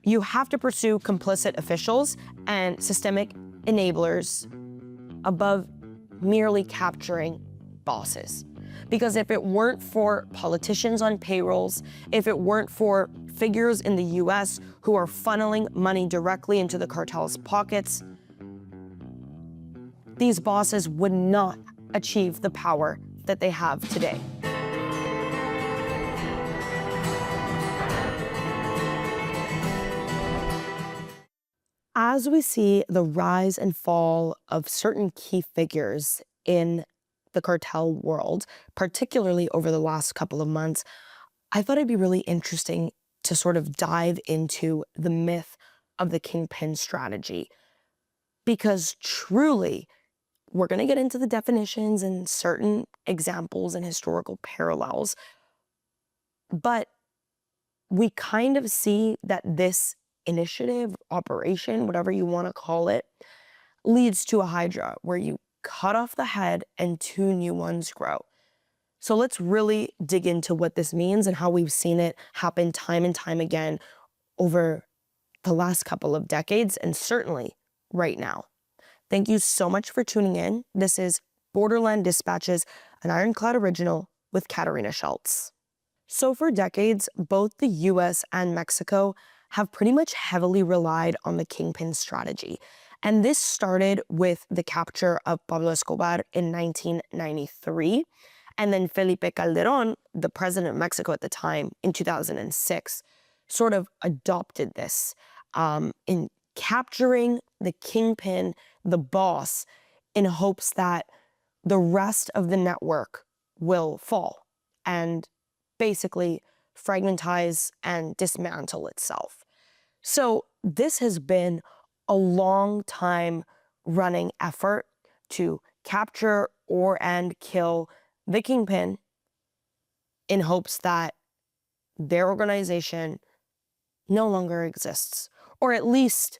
You have to pursue complicit officials and systemic enablers above merely capturing bosses. Because if it weren't for politicians on payrolls, if it weren't for figures in the US who are funneling money directly into the cartel's pockets, these bosses would not achieve the power that they have today. As we see the rise and fall of certain key figures in the cartel world, particularly over the last couple of months, I thought it'd be really interesting to sort of dive into the myth of the Kingpin strategy. Because truly, we're going to get into the definitions and certain examples and historical parallels, but we kind of see that this initiative, operation, whatever you want to call it, leads to a hydra where you cut off the head and two new ones grow. So let's really dig into what this means and how we've seen it happen time and time again over the last couple of decades, and certainly right now. Thank you so much for tuning in. This is Borderland Dispatches, an Ironclad original with Katarina. So for decades, both the US and Mexico have pretty much heavily relied on the Kingpin strategy. And this started with the capture of Pablo Escobar in 1993, and then Felipe Calderón, the president of Mexico at the time, in 2006, sort of adopted this in capturing the Kingpin, the boss, in hopes that the rest of the network will fall and basically fragmentize and dismantle itself. So this has been a long time running effort to capture and kill the Kingpin in hopes that their organization no longer exists, or at least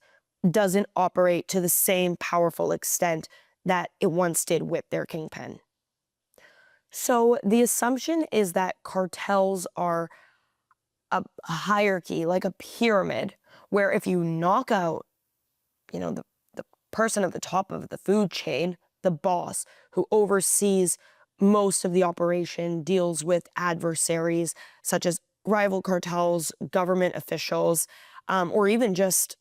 doesn't operate to the same powerful extent that it once did with their Kingpin. So the assumption is that cartels are a hierarchy, like a pyramid, where if you knock out, the person at the top of the food chain, the boss who oversees most of the operation, deals with adversaries such as rival cartels, government officials, or even just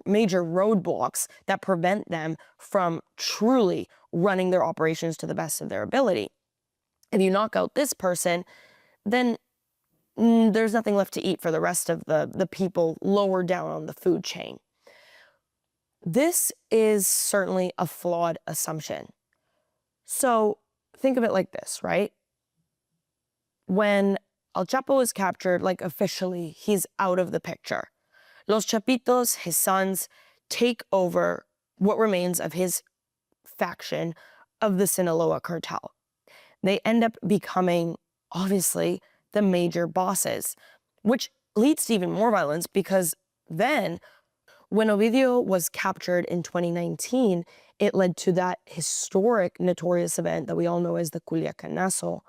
major roadblocks that prevent them from truly running their operations to the best of their ability. If you knock out this person, then there's nothing left to eat for the rest of the people lower down on the food chain. This is certainly a flawed assumption. So think of it like this, right? When El Chapo was captured, like officially, he's out of the picture. Los Chapitos, his sons, take over what remains of his faction of the Sinaloa cartel. They end up becoming, obviously, the major bosses, which leads to even more violence because then, when Ovidio was captured in 2019, it led to that historic, notorious event that we all know as the Kulyakanaso,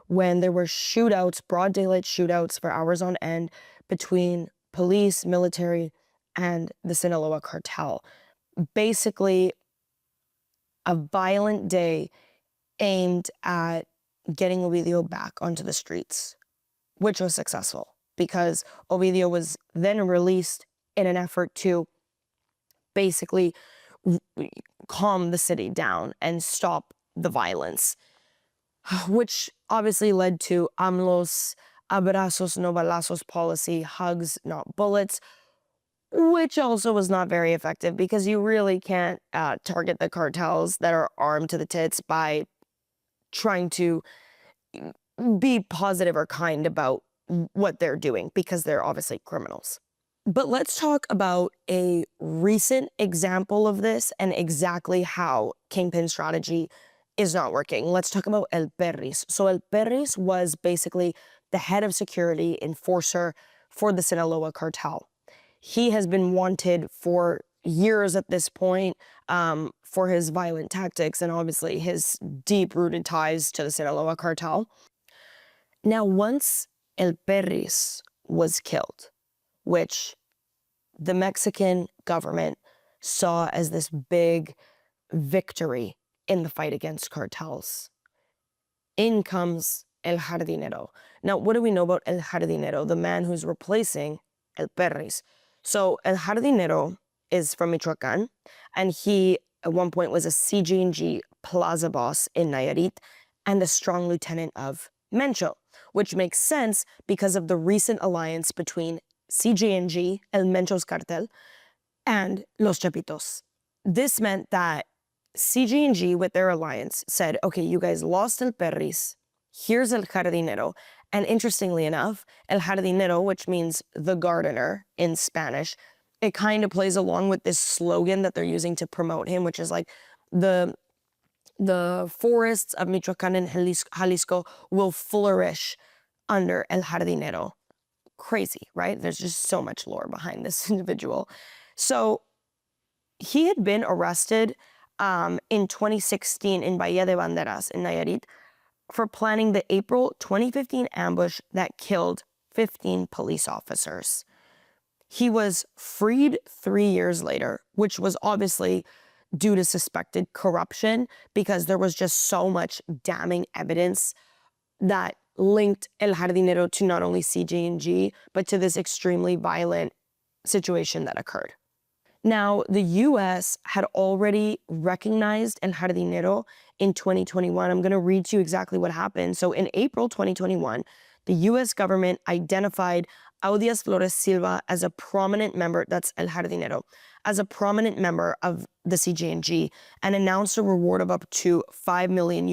when there were shootouts, broad daylight shootouts for hours on end between police, military, and the Sinaloa cartel. Basically, a violent day aimed at getting Ovidio back onto the streets, which was successful because Ovidio was then released in an effort to basically calm the city down and stop the violence, which obviously led to AMLO's abrazos no balazos policy, hugs not bullets, which also was not very effective because you really can't target the cartels that are armed to the tits by trying to be positive or kind about what they're doing because they're obviously criminals. But let's talk about a recent example of this and exactly how Kingpin strategy is not working. Let's talk about El Peris. So El Peris was basically the head of security enforcer for the Sinaloa cartel. He has been wanted for years at this point for his violent tactics and obviously his deep-rooted ties to the Sinaloa cartel. Now, once El Peris was killed, which the Mexican government saw as this big victory in the fight against cartels. In comes El Jardinero. Now, what do we know about El Jardinero, the man who's replacing El Peris? So El Jardinero is from Michoacan, and he at one point was a CG&G plaza boss in Nayarit and a strong lieutenant of Mencho, which makes sense because of the recent alliance between CG&G, El Mencho's cartel, and Los Chapitos. This meant that CG&G, with their alliance, said, okay, you guys lost El Peris, here's El Jardinero. And interestingly enough, El Jardinero, which means the gardener in Spanish, it kind of plays along with this slogan that they're using to promote him, which is like the forests of Michoacan and Jalisco will flourish under El Jardinero. Crazy, right? There's just so much lore behind this individual. So he had been arrested in 2016 in Bahía de Banderas in Nayarit for planning the April 2015 ambush that killed 15 police officers. He was freed 3 years later, which was obviously due to suspected corruption because there was just so much damning evidence that linked El Jardinero to not only CG&G, but to this extremely violent situation that occurred. Now, the U.S. had already recognized El Jardinero in 2021. I'm going to read to you exactly what happened. So in April 2021, the U.S. government identified Audias Flores Silva as a prominent member, that's El Jardinero, as a prominent member of the CG&G and announced a reward of up to $5 million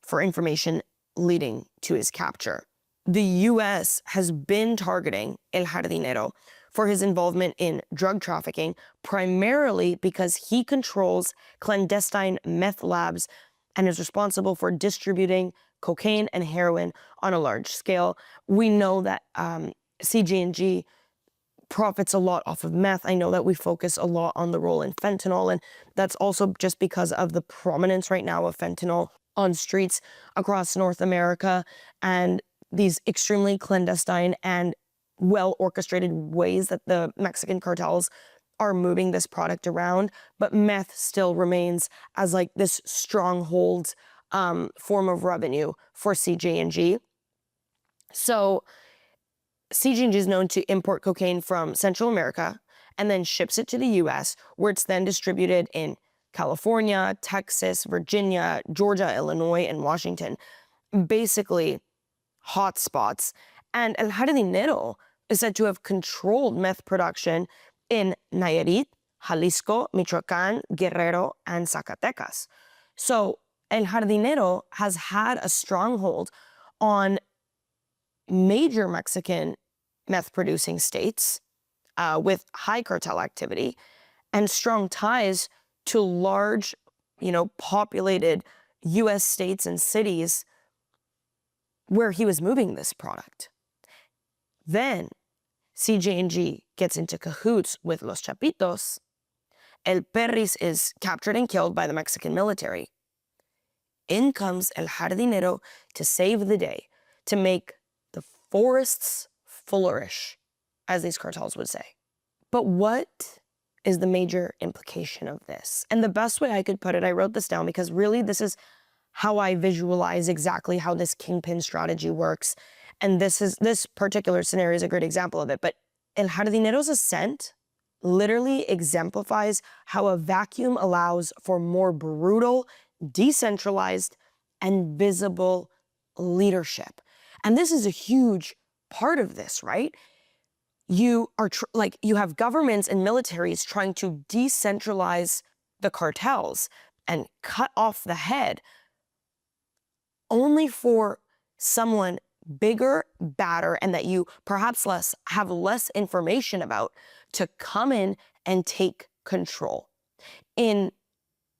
for information leading to his capture. The U.S. has been targeting El Jardinero for his involvement in drug trafficking, primarily because he controls clandestine meth labs and is responsible for distributing cocaine and heroin on a large scale. We know that CG&G profits a lot off of meth. I know that we focus a lot on the role in fentanyl, and that's also just because of the prominence right now of fentanyl on streets across North America and these extremely clandestine and well-orchestrated ways that the Mexican cartels are moving this product around. But meth still remains as like this stronghold form of revenue for CG&G. So CG&G is known to import cocaine from Central America and then ships it to the US, where it's then distributed in California, Texas, Virginia, Georgia, Illinois, and Washington. Basically, hotspots. And El Jardinero is said to have controlled meth production in Nayarit, Jalisco, Michoacán, Guerrero, and Zacatecas. So El Jardinero has had a stronghold on major Mexican meth-producing states with high cartel activity and strong ties to large, populated U.S. states and cities where he was moving this product. Then CG&G gets into cahoots with Los Chapitos. El Peris is captured and killed by the Mexican military. In comes El Jardinero to save the day, to make the forests flourish, as these cartels would say. But what is the major implication of this? And the best way I could put it, I wrote this down because really this is how I visualize exactly how this Kingpin strategy works. And this particular scenario is a great example of it. But El Jardinero's ascent literally exemplifies how a vacuum allows for more brutal, decentralized, and visible leadership. And this is a huge part of this, right? You are you have governments and militaries trying to decentralize the cartels and cut off the head, only for someone bigger, badder, and that you perhaps have less information about to come in and take control in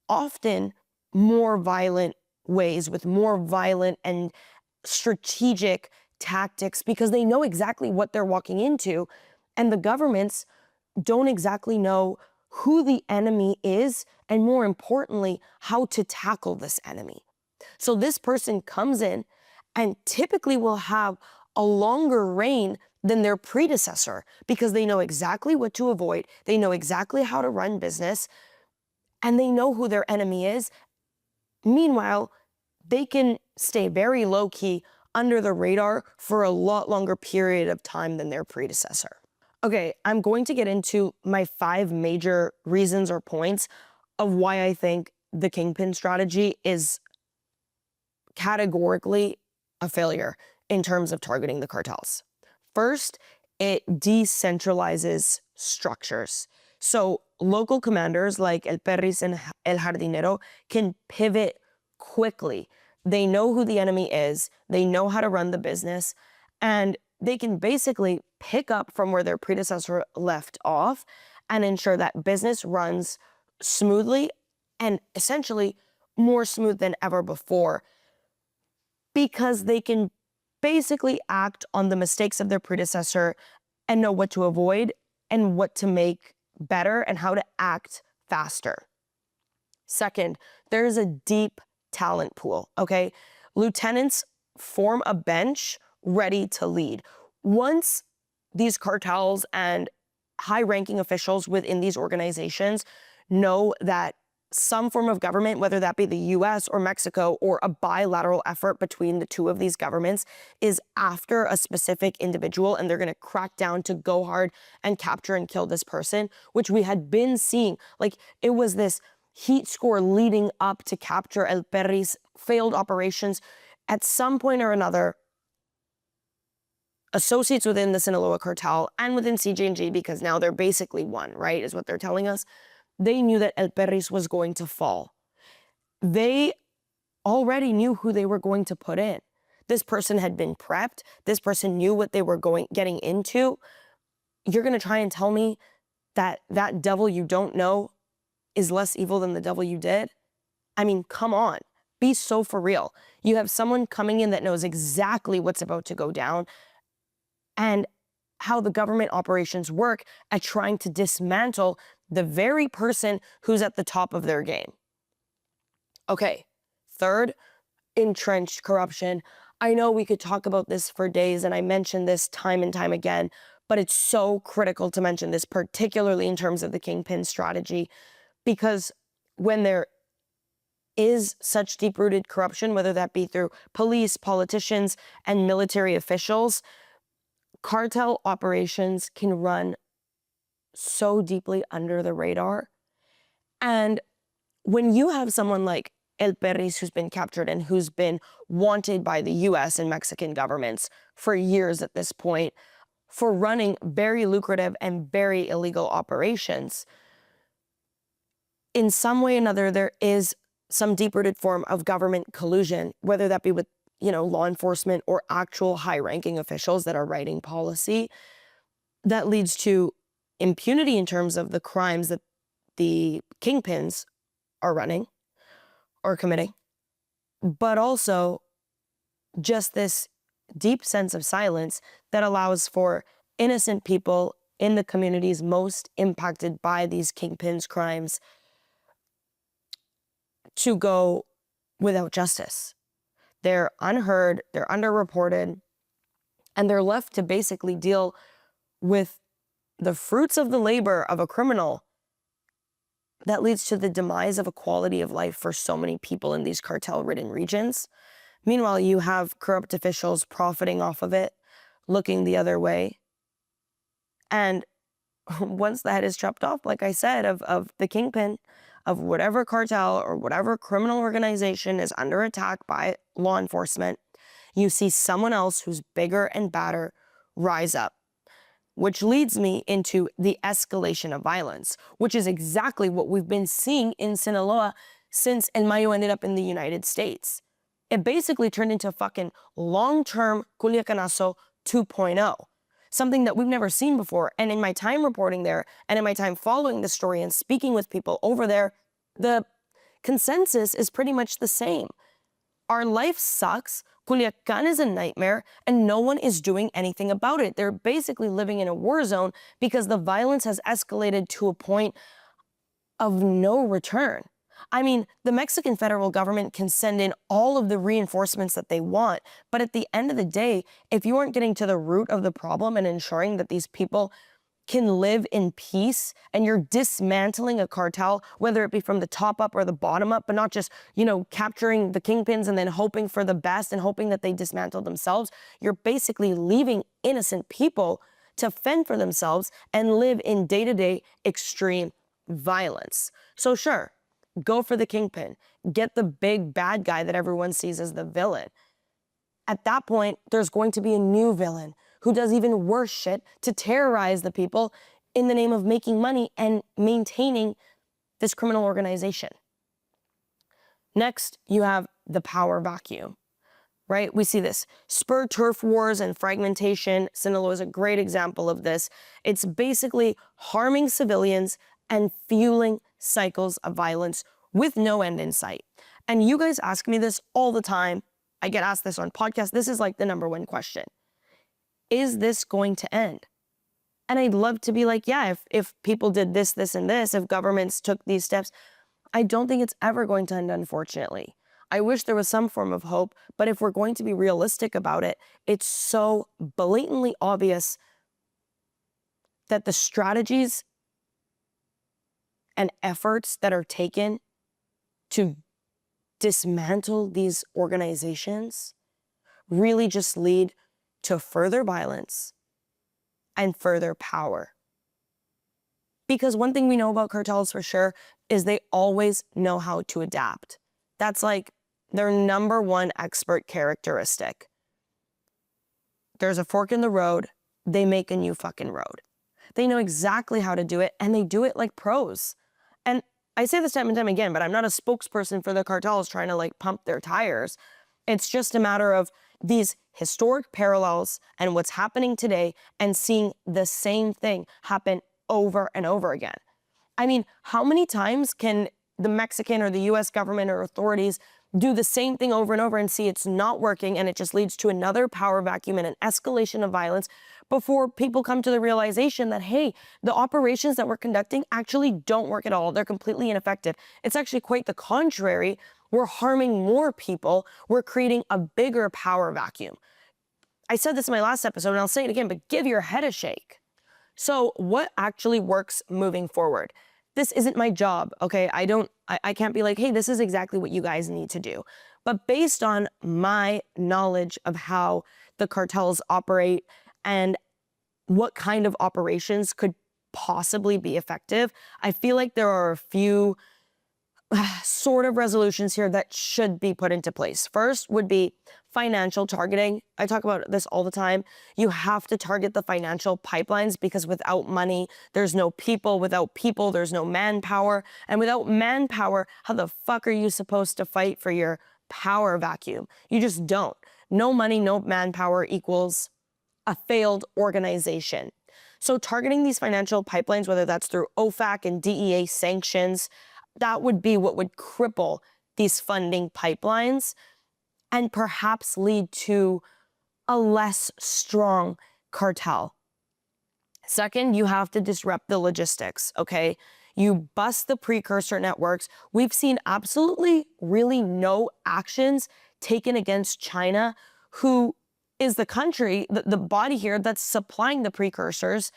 often more violent ways, with more violent and strategic tactics, because they know exactly what they're walking into, and the governments don't exactly know who the enemy is, and more importantly, how to tackle this enemy. So this person comes in and typically will have a longer reign than their predecessor because they know exactly what to avoid, they know exactly how to run business, and they know who their enemy is. Meanwhile, they can stay very low-key under the radar for a lot longer period of time than their predecessor. Okay, I'm going to get into my 5 major reasons or points of why I think the Kingpin strategy is categorically a failure in terms of targeting the cartels. First, it decentralizes structures. So local commanders like El Peris and El Jardinero can pivot quickly. They know who the enemy is, they know how to run the business, and they can basically pick up from where their predecessor left off and ensure that business runs smoothly and essentially more smooth than ever before, because they can basically act on the mistakes of their predecessor and know what to avoid and what to make better and how to act faster. Second, there's a deep talent pool, okay? Lieutenants form a bench ready to lead. Once these cartels and high-ranking officials within these organizations know that some form of government, whether that be the US or Mexico or a bilateral effort between the two of these governments, is after a specific individual and they're going to crack down to go hard and capture and kill this person, which we had been seeing. Like, it was this heat score leading up to capture El Peris' failed operations. At some point or another, associates within the Sinaloa cartel and within CG&G, because now they're basically one, right, is what they're telling us, they knew that El Peris was going to fall. They already knew who they were going to put in. This person had been prepped. This person knew what they were getting into. You're going to try and tell me that that devil you don't know is less evil than the devil you did? I mean, come on. Be so for real. You have someone coming in that knows exactly what's about to go down and how the government operations work at trying to dismantle the very person who's at the top of their game. Okay, third, entrenched corruption. I know we could talk about this for days, and I mention this time and time again, but it's so critical to mention this, particularly in terms of the Kingpin strategy, because when there is such deep-rooted corruption, whether that be through police, politicians, and military officials, cartel operations can run so deeply under the radar. And when you have someone like El Peris, who's been captured and who's been wanted by the US and Mexican governments for years at this point for running very lucrative and very illegal operations, in some way or another, there is some deep-rooted form of government collusion, whether that be with, law enforcement or actual high-ranking officials that are writing policy, that leads to impunity in terms of the crimes that the kingpins are running or committing, but also just this deep sense of silence that allows for innocent people in the communities most impacted by these kingpins' crimes to go without justice. They're unheard, they're underreported, and they're left to basically deal with the fruits of the labor of a criminal that leads to the demise of a quality of life for so many people in these cartel-ridden regions. Meanwhile, you have corrupt officials profiting off of it, looking the other way. And once the head is chopped off, like I said, of the kingpin, of whatever cartel or whatever criminal organization is under attack by law enforcement, you see someone else who's bigger and badder rise up. Which leads me into the escalation of violence, which is exactly what we've been seeing in Sinaloa since El Mayo ended up in the United States. It basically turned into a fucking long-term Kulyakanaso 2.0, something that we've never seen before. And in my time reporting there, and in my time following the story and speaking with people over there, the consensus is pretty much the same. Our life sucks, Culiacan is a nightmare, and no one is doing anything about it. They're basically living in a war zone because the violence has escalated to a point of no return. I mean, the Mexican federal government can send in all of the reinforcements that they want, but at the end of the day, if you aren't getting to the root of the problem and ensuring that these people can live in peace and you're dismantling a cartel, whether it be from the top up or the bottom up, but not just, capturing the kingpins and then hoping for the best and hoping that they dismantle themselves, you're basically leaving innocent people to fend for themselves and live in day-to-day extreme violence. So sure, go for the kingpin, get the big bad guy that everyone sees as the villain. At that point, there's going to be a new villain who does even worse shit to terrorize the people in the name of making money and maintaining this criminal organization. Next, you have the power vacuum, right? We see this. Spur turf wars and fragmentation. Sinaloa is a great example of this. It's basically harming civilians and fueling cycles of violence with no end in sight. And you guys ask me this all the time. I get asked this on podcasts. This is like the number one question. Is this going to end? And I'd love to be like, yeah, if people did this, this, and this, if governments took these steps, I don't think it's ever going to end, unfortunately. I wish there was some form of hope, but if we're going to be realistic about it, it's so blatantly obvious that the strategies and efforts that are taken to dismantle these organizations really just lead to further violence and further power. Because one thing we know about cartels for sure is they always know how to adapt. That's like their number one expert characteristic. There's a fork in the road, they make a new fucking road. They know exactly how to do it, and they do it like pros. And I say this time and time again, but I'm not a spokesperson for the cartels trying to like pump their tires. It's just a matter of these historic parallels and what's happening today and seeing the same thing happen over and over again. I mean, how many times can the Mexican or the US government or authorities do the same thing over and over and see it's not working and it just leads to another power vacuum and an escalation of violence before people come to the realization that, hey, the operations that we're conducting actually don't work at all. They're completely ineffective. It's actually quite the contrary. We're harming more people. We're creating a bigger power vacuum. I said this in my last episode and I'll say it again, but give your head a shake. So what actually works moving forward? This isn't my job, okay? I can't be like, hey, this is exactly what you guys need to do. But based on my knowledge of how the cartels operate and what kind of operations could possibly be effective, I feel like there are a few sort of resolutions here that should be put into place. First would be financial targeting. I talk about this all the time. You have to target the financial pipelines because without money, there's no people. Without people, there's no manpower. And without manpower, how the fuck are you supposed to fight for your power vacuum? You just don't. No money, no manpower equals a failed organization. So targeting these financial pipelines, whether that's through OFAC and DEA sanctions, that would be what would cripple these funding pipelines and perhaps lead to a less strong cartel. Second, you have to disrupt the logistics, okay? You bust the precursor networks. We've seen absolutely really no actions taken against China, who is the country, the body here that's supplying the precursors,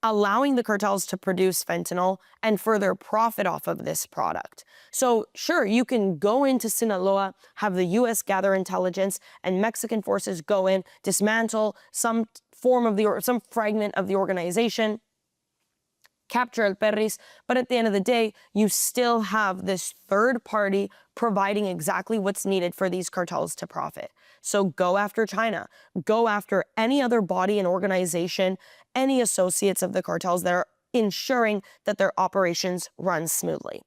allowing the cartels to produce fentanyl and further profit off of this product. So sure, you can go into Sinaloa, have the US gather intelligence, and Mexican forces go in, dismantle some fragment of the organization, capture El Peris, but at the end of the day, you still have this third party providing exactly what's needed for these cartels to profit. So go after China, go after any other body and organization, any associates of the cartels that are ensuring that their operations run smoothly.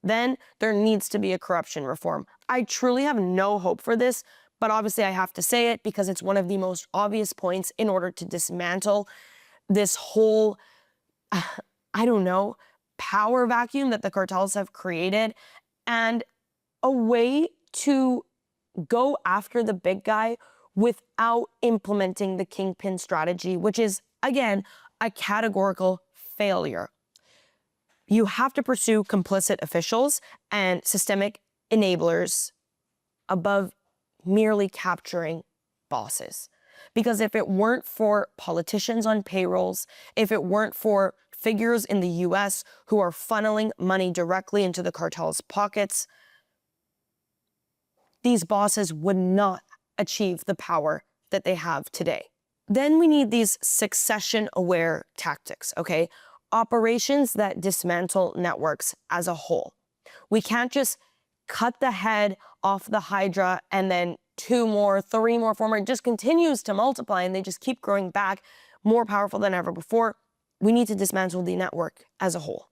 Then there needs to be a corruption reform. I truly have no hope for this, but obviously I have to say it because it's one of the most obvious points in order to dismantle this whole power vacuum that the cartels have created, and a way to go after the big guy without implementing the Kingpin strategy, which is, again, a categorical failure. You have to pursue complicit officials and systemic enablers above merely capturing bosses. Because if it weren't for politicians on payrolls, if it weren't for figures in the US who are funneling money directly into the cartel's pockets, these bosses would not achieve the power that they have today. Then we need these succession-aware tactics, okay? Operations that dismantle networks as a whole. We can't just cut the head off the Hydra and then 2 more, 3 more, 4 more. It just continues to multiply and they just keep growing back, more powerful than ever before. We need to dismantle the network as a whole.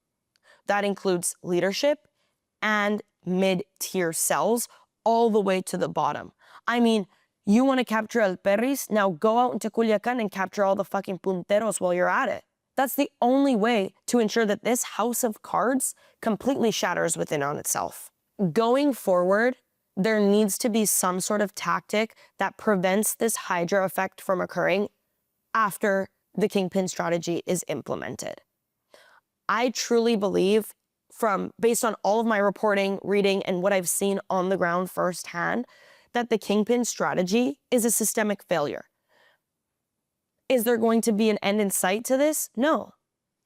That includes leadership and mid-tier cells all the way to the bottom. I mean, you want to capture El Peris? Now go out into Kulyakanaso and capture all the fucking punteros while you're at it. That's the only way to ensure that this house of cards completely shatters within on itself. Going forward, there needs to be some sort of tactic that prevents this Hydra effect from occurring after the Kingpin strategy is implemented. I truly believe, based on all of my reporting, reading, and what I've seen on the ground firsthand, that the Kingpin strategy is a systemic failure. Is there going to be an end in sight to this? No.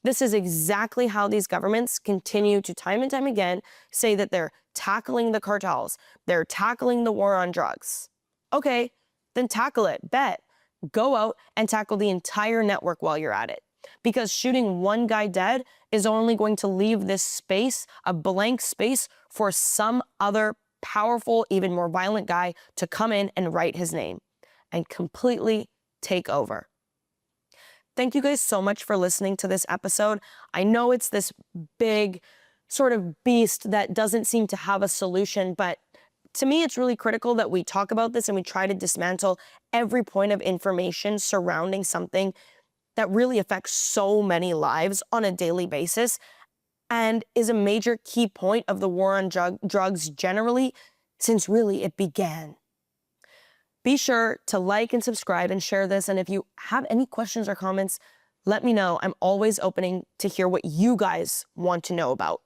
This is exactly how these governments continue to time and time again say that they're tackling the cartels, they're tackling the war on drugs. Okay, then tackle it, bet. Go out and tackle the entire network while you're at it. Because shooting one guy dead is only going to leave this space, a blank space, for some other powerful, even more violent guy to come in and write his name and completely take over. Thank you guys so much for listening to this episode. I know it's this big sort of beast that doesn't seem to have a solution, but to me, it's really critical that we talk about this and we try to dismantle every point of information surrounding something that really affects so many lives on a daily basis and is a major key point of the war on drugs generally since really it began. Be sure to like and subscribe and share this. And if you have any questions or comments, let me know. I'm always opening to hear what you guys want to know about.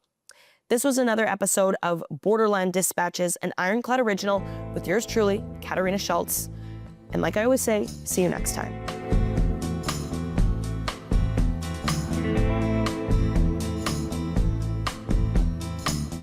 This was another episode of Borderland Dispatches, an Ironclad original with yours truly, Katarina Schultz. And like I always say, see you next time.